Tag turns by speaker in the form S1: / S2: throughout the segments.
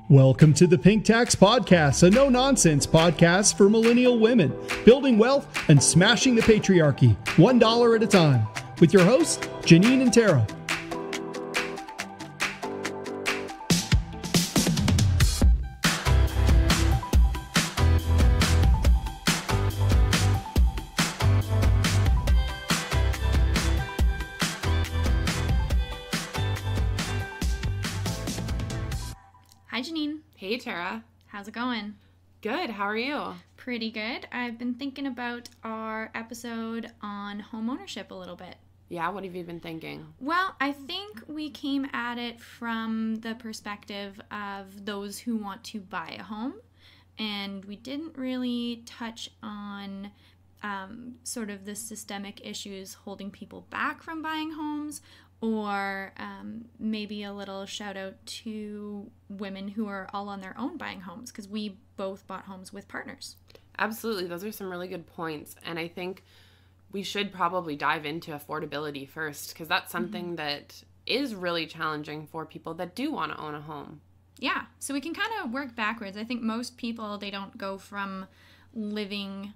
S1: Welcome to the Pink Tax Podcast, a no-nonsense podcast for millennial women, building wealth and smashing the patriarchy, $1 at a time, with your hosts, Janine and Tara.
S2: Hi, Janine.
S3: Hey, Tara.
S2: How's it going?
S3: Good. How are you?
S2: Pretty good. I've been thinking about our episode on homeownership a little bit.
S3: Yeah, what have you been thinking?
S2: Well, I think we came at it from the perspective of those who want to buy a home, and we didn't really touch on sort of the systemic issues holding people back from buying homes, or maybe a little shout out to women who are all on their own buying homes, because we both bought homes with partners.
S3: Absolutely. Those are some really good points. And I think we should probably dive into affordability first, because that's something that is really challenging for people that do want to own a home.
S2: Yeah. So we can kind of work backwards. I think most people, they don't go from living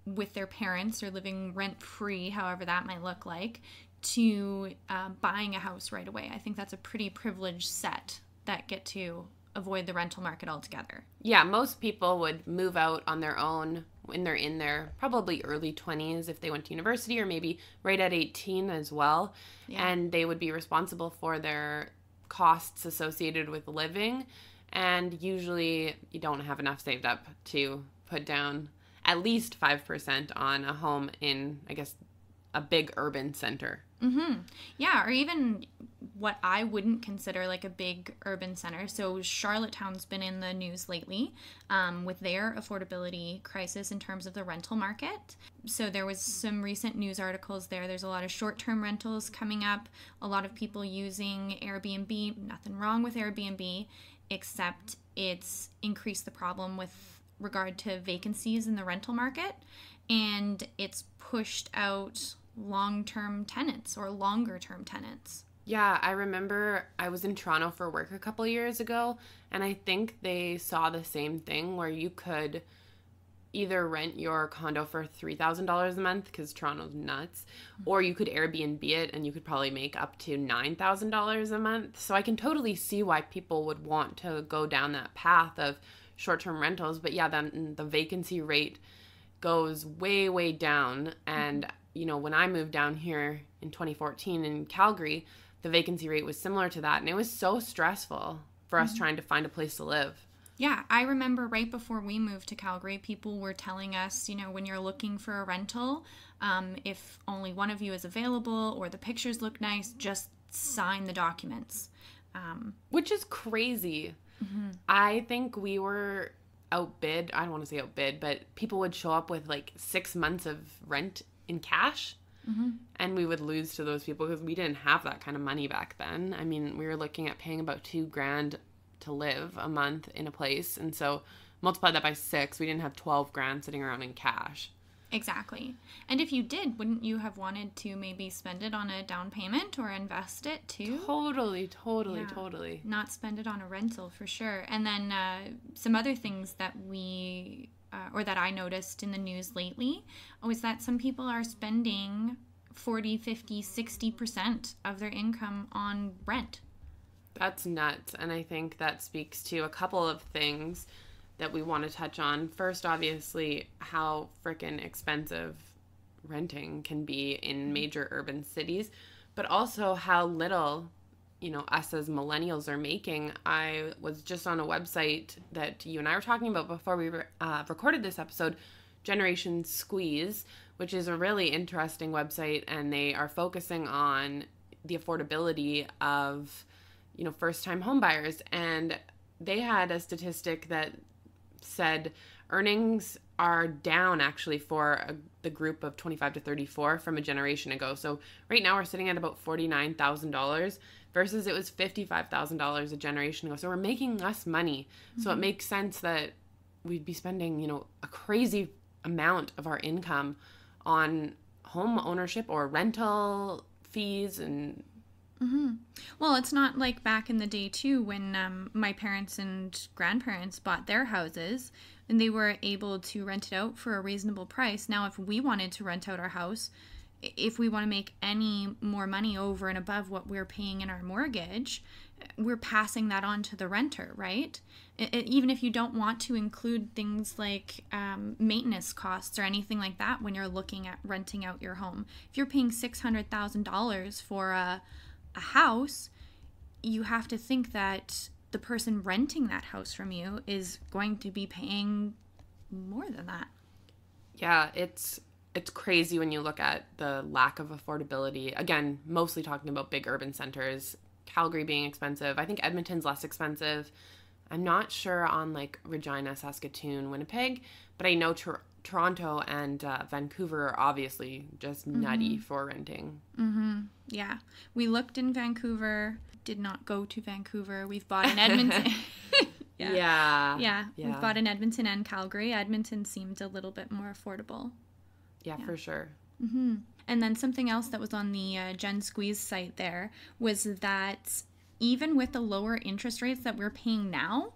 S2: with their parents or living rent-free, however that might look like, to buying a house right away. I think that's a pretty privileged set that get to avoid the rental market altogether.
S3: Yeah, most people would move out on their own when they're in their probably early 20s if they went to university, or maybe right at 18 as well. Yeah. And they would be responsible for their costs associated with living. And usually you don't have enough saved up to put down at least 5% on a home in, I guess, a big urban center.
S2: Mm-hmm. Yeah, or even what I wouldn't consider like a big urban center. So Charlottetown's been in the news lately with their affordability crisis in terms of the rental market. So there was some recent news articles there. There's a lot of short-term rentals coming up, a lot of people using Airbnb. Nothing wrong with Airbnb, except it's increased the problem with regard to vacancies in the rental market, and it's pushed out long-term tenants or longer-term tenants.
S3: Yeah, I remember I was in Toronto for work a couple years ago, and I think they saw the same thing where you could either rent your condo for $3,000 a month, because Toronto's nuts, or you could Airbnb it and you could probably make up to $9,000 a month. So I can totally see why people would want to go down that path of short-term rentals. But yeah, then the vacancy rate goes way, way down. And you know, when I moved down here in 2014 in Calgary, the vacancy rate was similar to that. And it was so stressful for us trying to find a place to live.
S2: Yeah, I remember right before we moved to Calgary, people were telling us, you know, when you're looking for a rental, if only one of you is available or the pictures look nice, just sign the documents.
S3: Which is crazy. Mm-hmm. I think we were outbid. I don't want to say outbid, but people would show up with like 6 months of rent in cash, and we would lose to those people because we didn't have that kind of money back then. I mean, we were looking at paying about $2,000 to live a month in a place, and so multiply that by 6, we didn't have $12,000 sitting around in cash.
S2: Exactly. And if you did, wouldn't you have wanted to maybe spend it on a down payment or invest it too?
S3: Totally.
S2: Not spend it on a rental for sure. And then some other things that we or that I noticed in the news lately was that some people are spending 40, 50, 60% of their income on rent.
S3: That's nuts. And I think that speaks to a couple of things that we want to touch on. First, obviously, how freaking expensive renting can be in major urban cities, but also how little, you know, us as millennials are making. I was just on a website that you and I were talking about before we recorded this episode, Generation Squeeze, which is a really interesting website, and they are focusing on the affordability of, you know, first-time home buyers. And they had a statistic that said earnings are down actually for the group of 25 to 34 from a generation ago. So right now we're sitting at about $49,000 versus it was $55,000 a generation ago. So we're making less money. So it makes sense that we'd be spending, you know, a crazy amount of our income on home ownership or rental fees and
S2: Mm-hmm. Well, it's not like back in the day, too, when my parents and grandparents bought their houses and they were able to rent it out for a reasonable price. Now, if we wanted to rent out our house, if we want to make any more money over and above what we're paying in our mortgage, we're passing that on to the renter, right? Even if you don't want to include things like maintenance costs or anything like that when you're looking at renting out your home. If you're paying $600,000 for a house, you have to think that the person renting that house from you is going to be paying more than that.
S3: Yeah, it's crazy when you look at the lack of affordability. Again, mostly talking about big urban centers, Calgary being expensive. I think Edmonton's less expensive. I'm not sure on like Regina, Saskatoon, Winnipeg, but I know Toronto and Vancouver are obviously just nutty for renting.
S2: Mm-hmm. Yeah. We looked in Vancouver, did not go to Vancouver. We've bought in Edmonton. Yeah. We've bought in Edmonton and Calgary. Edmonton seemed a little bit more affordable.
S3: Yeah, for sure.
S2: Mm-hmm. And then something else that was on the Gen Squeeze site there was that even with the lower interest rates that we're paying now,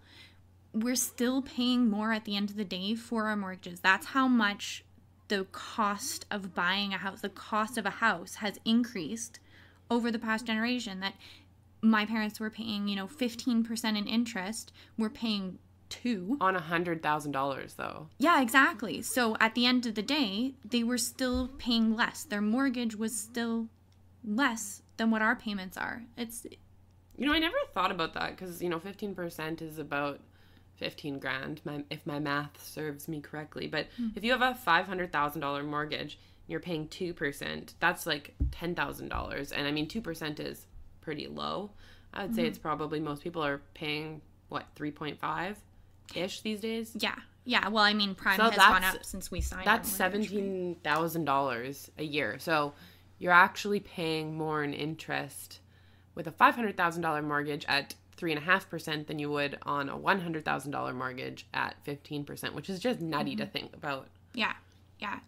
S2: we're still paying more at the end of the day for our mortgages. That's how much the cost of buying a house, the cost of a house has increased over the past generation. That my parents were paying, 15% in interest. We're paying $2
S3: on $100,000 though.
S2: Yeah, exactly. So at the end of the day, they were still paying less. Their mortgage was still less than what our payments are. It's
S3: I never thought about that because 15% is about $15,000 if my math serves me correctly. But if you have a $500,000 mortgage, you're paying 2%. That's like $10,000, and I mean 2% is pretty low. I would say it's probably most people are paying 3.5 ish these days.
S2: Yeah. Well, I mean, prime has gone up since we signed.
S3: That's $17,000 a year. So you're actually paying more in interest with a $500,000 mortgage at 3.5% than you would on a $100,000 mortgage at 15%, which is just nutty to think about.
S2: Yeah,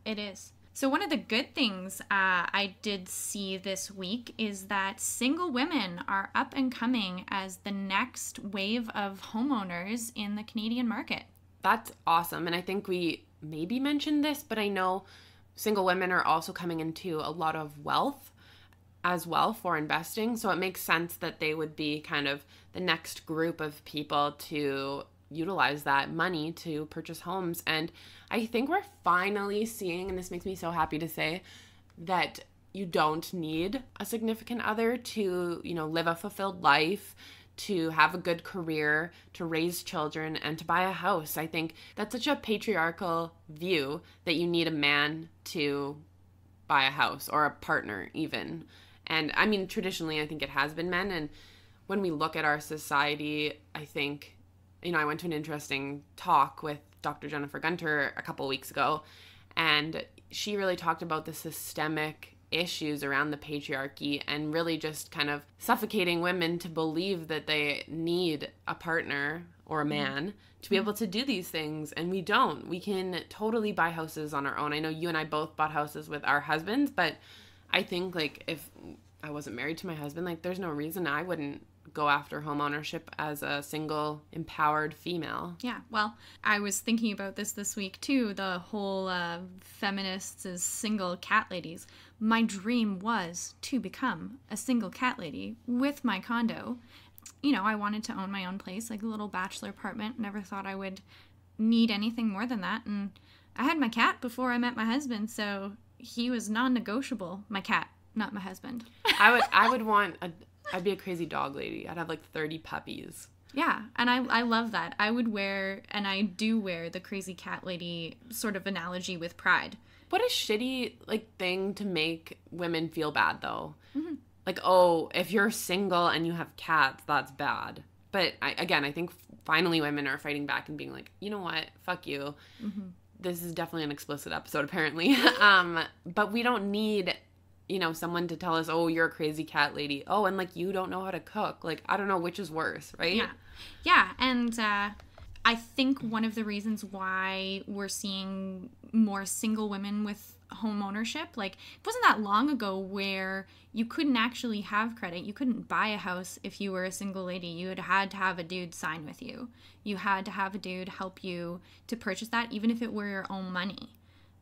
S2: it is. So one of the good things I did see this week is that single women are up and coming as the next wave of homeowners in the Canadian market.
S3: That's awesome. And I think we maybe mentioned this, but I know single women are also coming into a lot of wealth as well for investing. So it makes sense that they would be kind of the next group of people to utilize that money to purchase homes. And I think we're finally seeing, and this makes me so happy to say, that you don't need a significant other to, live a fulfilled life, to have a good career, to raise children, and to buy a house. I think that's such a patriarchal view that you need a man to buy a house, or a partner even. And I mean, traditionally, I think it has been men. And when we look at our society, I think, I went to an interesting talk with Dr. Jennifer Gunter a couple weeks ago, and she really talked about the systemic issues around the patriarchy and really just kind of suffocating women to believe that they need a partner or a man to be able to do these things. And we don't. We can totally buy houses on our own. I know you and I both bought houses with our husbands, but I think if I wasn't married to my husband, there's no reason I wouldn't go after home ownership as a single empowered female.
S2: Yeah, well, I was thinking about this week too, the whole feminists as single cat ladies. My dream was to become a single cat lady with my condo. I wanted to own my own place, like a little bachelor apartment. Never thought I would need anything more than that. And I had my cat before I met my husband, so he was non-negotiable. My cat, not my husband.
S3: I'd be a crazy dog lady. I'd have 30 puppies.
S2: Yeah, and I love that. I would wear, and I do wear, the crazy cat lady sort of analogy with pride.
S3: What a shitty thing to make women feel bad though. Mm-hmm. If you're single and you have cats, that's bad. But I think finally women are fighting back and being like, you know what, fuck you. Mm-hmm. This is definitely an explicit episode apparently. But we don't need someone to tell us, oh, you're a crazy cat lady. Oh, and you don't know how to cook. I don't know which is worse, right?
S2: Yeah. And I think one of the reasons why we're seeing more single women with home ownership. Like, it wasn't that long ago where you couldn't actually have credit. You couldn't buy a house if you were a single lady. You had to have a dude sign with you. You had to have a dude help you to purchase that, even if it were your own money.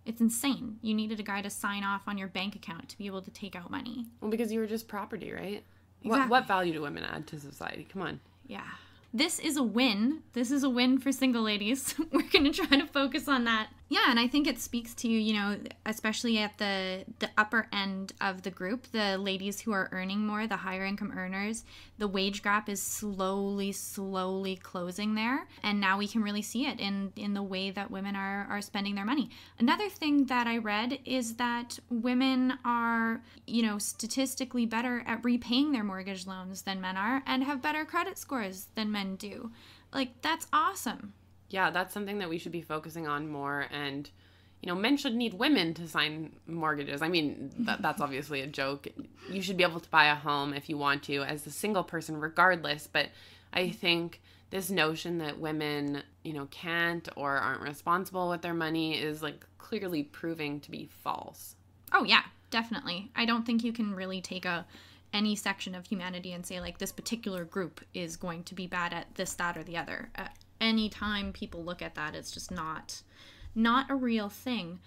S2: It's insane. You needed a guy to sign off on your bank account to be able to take out money.
S3: Well, because you were just property, right?
S2: Exactly.
S3: What value do women add to society? Come on.
S2: Yeah. This is a win. This is a win for single ladies. We're going to try to focus on that. Yeah, and I think it speaks to, you know, especially at the upper end of the group, the ladies who are earning more, the higher income earners, the wage gap is slowly closing there. And now we can really see it in the way that women are spending their money. Another thing that I read is that women are, you know, statistically better at repaying their mortgage loans than men are and have better credit scores than men do. Like, that's awesome.
S3: Yeah, that's something that we should be focusing on more. And, you know, men should need women to sign mortgages. I mean, that's obviously a joke. You should be able to buy a home if you want to as a single person regardless. But I think this notion that women, you know, can't or aren't responsible with their money is, like, clearly proving to be false.
S2: Oh, yeah, definitely. I don't think you can really take any section of humanity and say, like, this particular group is going to be bad at this, that, or the other. Anytime people look at that, it's just not a real thing.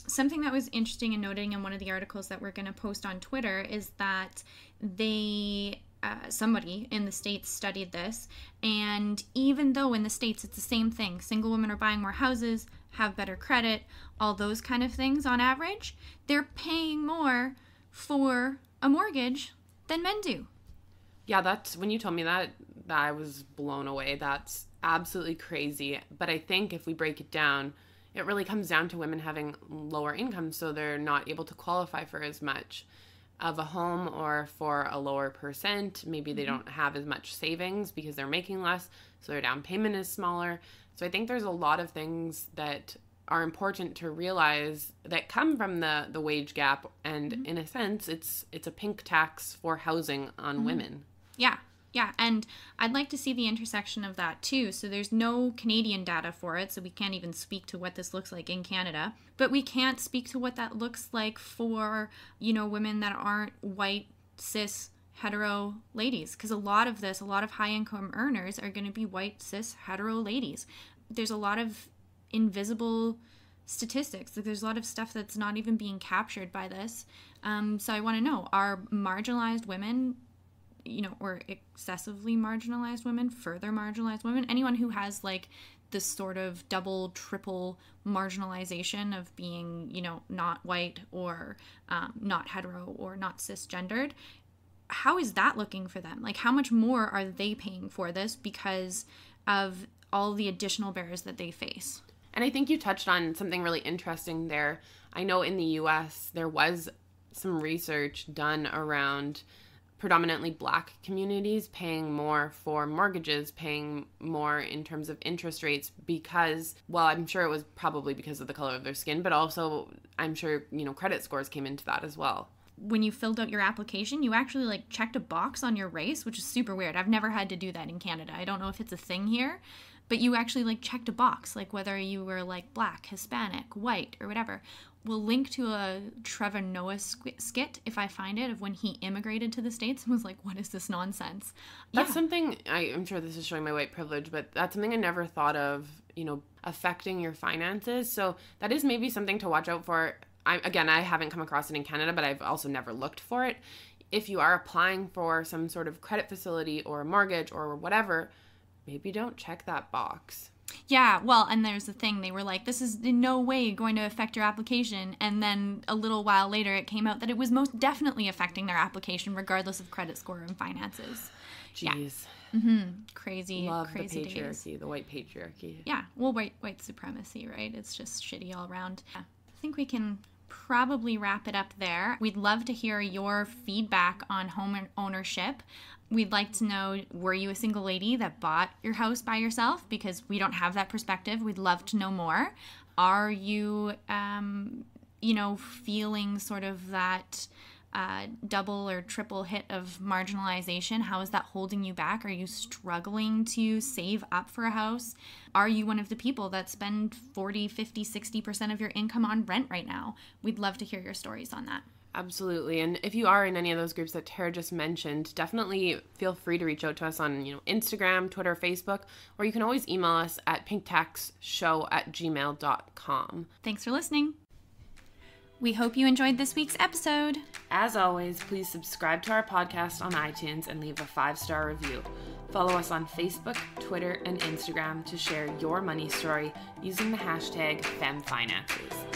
S2: Something that was interesting and noting in one of the articles that we're going to post on Twitter is that somebody in the States studied this, and even though in the States it's the same thing, single women are buying more houses, have better credit, all those kind of things on average, they're paying more for a mortgage than men do.
S3: Yeah, that's when you told me that I was blown away. That's absolutely crazy. But I think if we break it down, it really comes down to women having lower incomes, so they're not able to qualify for as much of a home or for a lower percent. Maybe they don't have as much savings because they're making less, so their down payment is smaller. So I think there's a lot of things that are important to realize that come from the wage gap, and in a sense it's a pink tax for housing on women. Yeah, and I'd like to see the intersection of that too. So there's no Canadian data for it, so we can't even speak to what this looks like in Canada, but we can't speak to what that looks like for, you know, women that aren't white, cis, hetero ladies, because a lot of high income earners are going to be white, cis, hetero ladies. There's a lot of invisible statistics. Like, there's a lot of stuff that's not even being captured by this. So I want to know, are marginalized women, you know, or excessively marginalized women, further marginalized women, anyone who has like this sort of double, triple marginalization of being, you know, not white or not hetero or not cisgendered, how is that looking for them? Like, how much more are they paying for this because of all the additional barriers that they face? And I think you touched on something really interesting there. I know in the US there was some research done around predominantly Black communities paying more for mortgages, paying more in terms of interest rates because, well, I'm sure it was probably because of the color of their skin, but also I'm sure, you know, credit scores came into that as well.
S2: When you filled out your application, you actually like checked a box on your race, which is super weird. I've never had to do that in Canada. I don't know if it's a thing here, but you actually like checked a box, like whether you were like Black, Hispanic, white, or whatever. We'll link to a Trevor Noah skit, if I find it, of when he immigrated to the States and was like, what is this nonsense?
S3: That's something, I'm sure this is showing my white privilege, but that's something I never thought of, you know, affecting your finances. So that is maybe something to watch out for. I haven't come across it in Canada, but I've also never looked for it. If you are applying for some sort of credit facility or a mortgage or whatever, maybe don't check that box.
S2: Yeah, well, and there's the thing, they were like, this is in no way going to affect your application, and then a little while later it came out that it was most definitely affecting their application regardless of credit score and finances.
S3: Jeez.
S2: Yeah. Crazy,
S3: Love
S2: crazy
S3: the patriarchy,
S2: days.
S3: The white patriarchy.
S2: Yeah, well, white supremacy, right? It's just shitty all around. Yeah. I think we can probably wrap it up there. We'd love to hear your feedback on home ownership. We'd like to know, were you a single lady that bought your house by yourself? Because we don't have that perspective. We'd love to know more. Are you, feeling sort of that double or triple hit of marginalization? How is that holding you back? Are you struggling to save up for a house? Are you one of the people that spend 40, 50, 60% of your income on rent right now? We'd love to hear your stories on that.
S3: Absolutely. And if you are in any of those groups that Tara just mentioned, definitely feel free to reach out to us on, Instagram, Twitter, Facebook, or you can always email us at pinktaxshow@gmail.com.
S2: Thanks for listening. We hope you enjoyed this week's episode.
S3: As always, please subscribe to our podcast on iTunes and leave a 5-star review. Follow us on Facebook, Twitter, and Instagram to share your money story using the hashtag FemFinances.